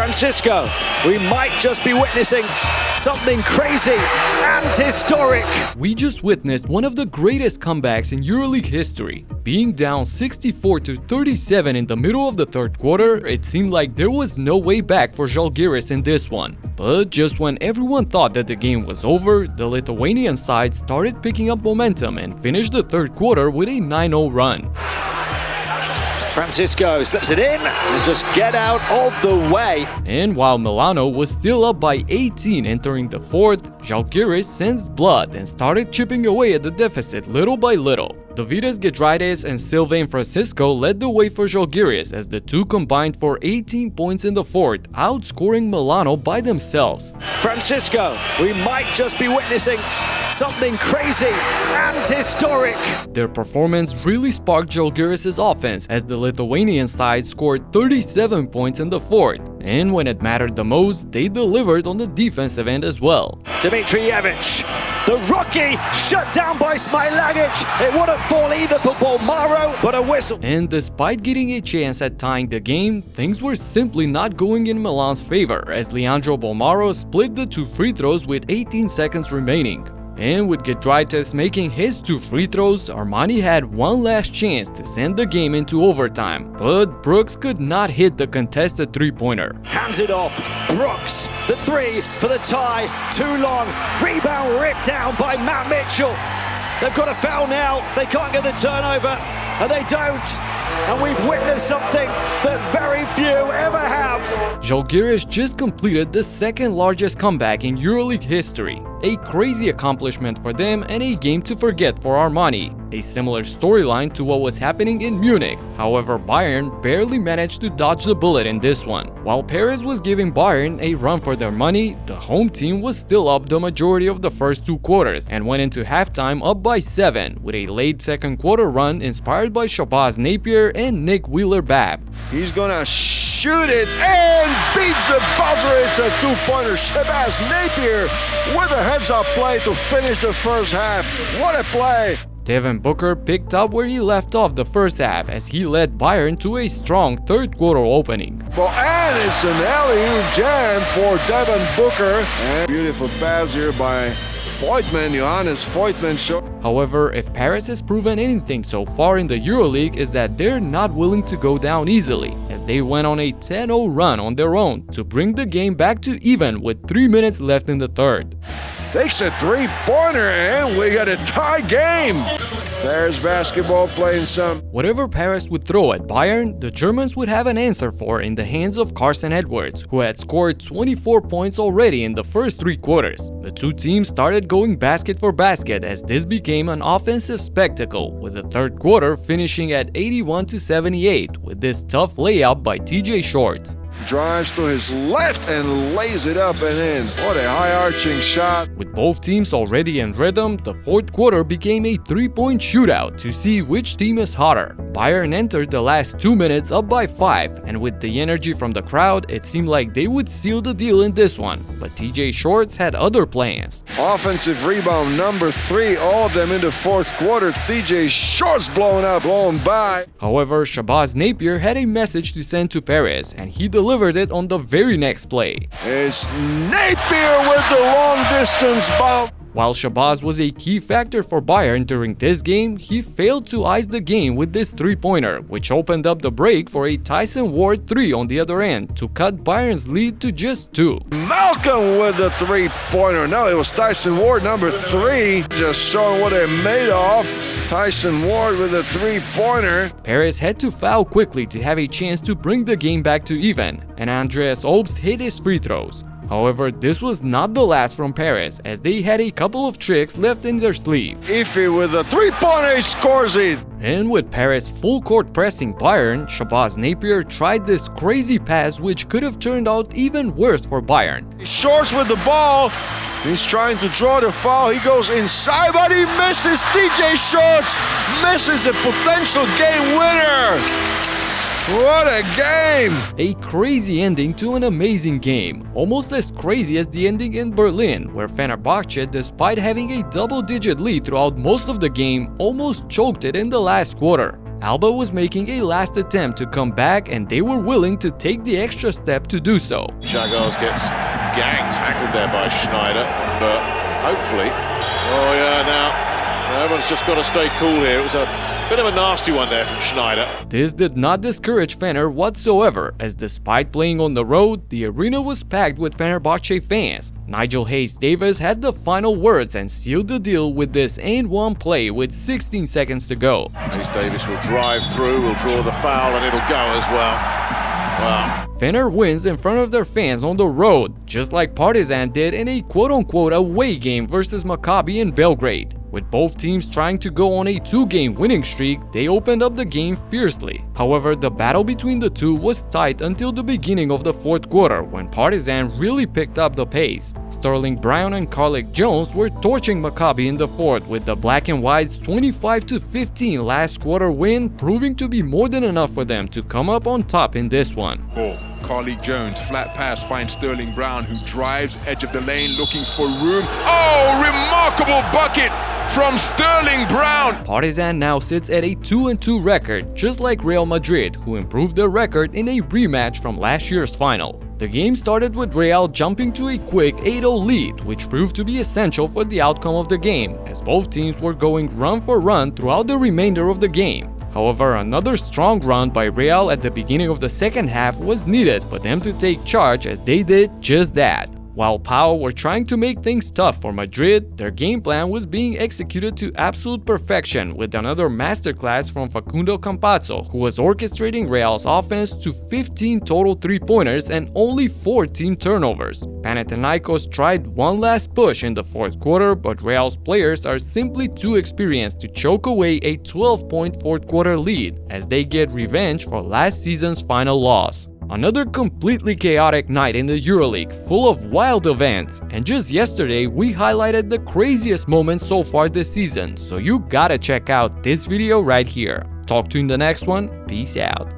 Francisco, we might just be witnessing something crazy and historic. We just witnessed one of the greatest comebacks in EuroLeague history. Being down 64-37 in the middle of the third quarter, it seemed like there was no way back for Zalgiris in this one. But just when everyone thought that the game was over, the Lithuanian side started picking up momentum and finished the third quarter with a 9-0 run. Francisco slips it in and just get out of the way. And while Milano was still up by 18 entering the fourth, Zalgiris sensed blood and started chipping away at the deficit little by little. Dovidas Giedraitis and Sylvain Francisco led the way for Zalgiris as the two combined for 18 points in the fourth, outscoring Milano by themselves. Francisco, we might just be witnessing something crazy and historic. Their performance really sparked Zalgiris' offense as the Lithuanian side scored 37 points in the fourth. And when it mattered the most, they delivered on the defensive end as well. Dmitrievich, the rookie, shut down by Smilagic. It wouldn't fall either for Bolmaro, but a whistle. And despite getting a chance at tying the game, things were simply not going in Milan's favor as Leandro Bolmaro split the two free throws with 18 seconds remaining. And with Giedraitis making his two free throws, Armani had one last chance to send the game into overtime. But Brooks could not hit the contested three-pointer. Hands it off. Brooks, the three for the tie. Too long. Rebound ripped down by Matt Mitchell. They've got a foul now. They can't get the turnover, and they don't. And we've witnessed something that very few ever have. Zalgiris just completed the second largest comeback in EuroLeague history. A crazy accomplishment for them and a game to forget for Armani. A similar storyline to what was happening in Munich. However, Bayern barely managed to dodge the bullet in this one. While Paris was giving Bayern a run for their money, the home team was still up the majority of the first two quarters and went into halftime up by 7 with a late second quarter run inspired by Shabazz Napier and Nick Wheeler-Babb. He's gonna shoot it and beats the buzzer. It's a two-pointer. Shabazz Napier with a heads-up play to finish the first half. What a play! Devin Booker picked up where he left off the first half as he led Bayern to a strong third quarter opening. Well, and it's an alley-oop jam for Devin Booker. And beautiful pass here by Voigtman, Johannes Voigtman. However, if Paris has proven anything so far in the EuroLeague is that they're not willing to go down easily, as they went on a 10-0 run on their own to bring the game back to even with 3 minutes left in the third. Takes a three-pointer and we got a tie game. There's basketball playing some. Whatever Paris would throw at Bayern, the Germans would have an answer for in the hands of Carson Edwards, who had scored 24 points already in the first three quarters. The two teams started going basket for basket as this became an offensive spectacle, with the third quarter finishing at 81-78 with this tough layup by TJ Shorts. Drives to his left and lays it up and in. What a high-arching shot. With both teams already in rhythm, the fourth quarter became a three-point shootout to see which team is hotter. Bayern entered the last 2 minutes up by 5, and with the energy from the crowd, it seemed like they would seal the deal in this one. But TJ Shorts had other plans. Offensive rebound number 3, all of them in the fourth quarter. TJ Shorts blown by. However, Shabazz Napier had a message to send to Paris, and he delivered it on the very next play. It's Napier with the long-distance ball. While Shabazz was a key factor for Bayern during this game, he failed to ice the game with this three-pointer, which opened up the break for a Tyson Ward 3 on the other end to cut Bayern's lead to just 2. Malcolm with the three-pointer. No, it was Tyson Ward number 3. Just showing what they're made of. Tyson Ward with a three-pointer. Paris had to foul quickly to have a chance to bring the game back to even, and Andreas Obst hit his free throws. However, this was not the last from Paris, as they had a couple of tricks left in their sleeve. Iffy with a three-pointer, he scores it! And with Paris full court pressing Bayern, Shabazz Napier tried this crazy pass which could have turned out even worse for Bayern. Shorts with the ball. He's trying to draw the foul. He goes inside, but he misses. TJ Shorts misses a potential game winner. What a game! A crazy ending to an amazing game. Almost as crazy as the ending in Berlin, where Fenerbahce, despite having a double-digit lead throughout most of the game, almost choked it in the last quarter. Alba was making a last attempt to come back and they were willing to take the extra step to do so. Zalgiris gets tackled there by Schneider, but hopefully... Oh yeah, now everyone's just got to stay cool here. It was a bit of a nasty one there from Schneider. This did not discourage Fener whatsoever, as despite playing on the road, the arena was packed with Fenerbahce fans. Nigel Hayes-Davis had the final words and sealed the deal with this and-one play with 16 seconds to go. Hayes-Davis will drive through, will draw the foul, and it'll go as well. Wow. Fener wins in front of their fans on the road, just like Partizan did in a quote-unquote away game versus Maccabi in Belgrade. With both teams trying to go on a 2-game winning streak, they opened up the game fiercely. However, the battle between the two was tight until the beginning of the fourth quarter, when Partizan really picked up the pace. Sterling Brown and Carlick Jones were torching Maccabi in the fourth, with the Black and Whites' 25-15 last quarter win proving to be more than enough for them to come up on top in this one. Carly Jones, flat pass, finds Sterling Brown, who drives edge of the lane looking for room. Oh, remarkable bucket from Sterling Brown! Partizan now sits at a 2-2 record, just like Real Madrid, who improved their record in a rematch from last year's final. The game started with Real jumping to a quick 8-0 lead, which proved to be essential for the outcome of the game, as both teams were going run for run throughout the remainder of the game. However, another strong run by Real at the beginning of the second half was needed for them to take charge, as they did just that. While Pau were trying to make things tough for Madrid, their game plan was being executed to absolute perfection, with another masterclass from Facundo Campazzo, who was orchestrating Real's offense to 15 total three-pointers and only 14 turnovers. Panathinaikos tried one last push in the fourth quarter, but Real's players are simply too experienced to choke away a 12-point fourth quarter lead, as they get revenge for last season's final loss. Another completely chaotic night in the EuroLeague, full of wild events, and just yesterday we highlighted the craziest moments so far this season, so you gotta check out this video right here. Talk to you in the next one, peace out.